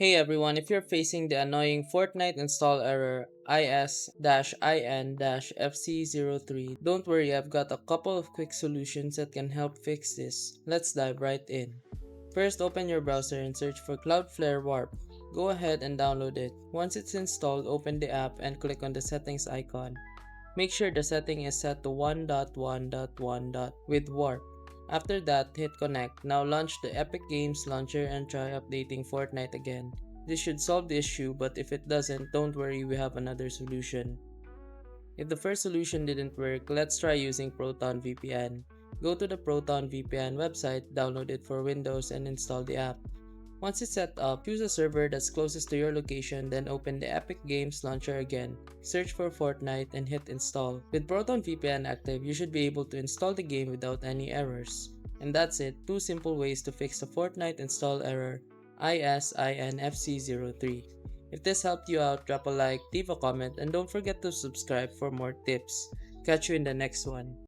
Hey everyone, if you're facing the annoying Fortnite install error IS-IN-FC03, don't worry, I've got a couple of quick solutions that can help fix this. Let's dive right in. First, open your browser and search for Cloudflare Warp. Go ahead and download it. Once it's installed, open the app and click on the settings icon. Make sure the setting is set to 1.1.1. with Warp. After that, hit connect. Now launch the Epic Games launcher and try updating Fortnite again. This should solve the issue, but if it doesn't, don't worry, we have another solution. If the first solution didn't work, let's try using Proton VPN. Go to the Proton VPN website, download it for Windows, and install the app. Once it's set up, choose a server that's closest to your location, then open the Epic Games launcher again. Search for Fortnite and hit install. With Proton VPN active, you should be able to install the game without any errors. And that's it, two simple ways to fix the Fortnite install error IS-IN-FC03. If this helped you out, drop a like, leave a comment, and don't forget to subscribe for more tips. Catch you in the next one.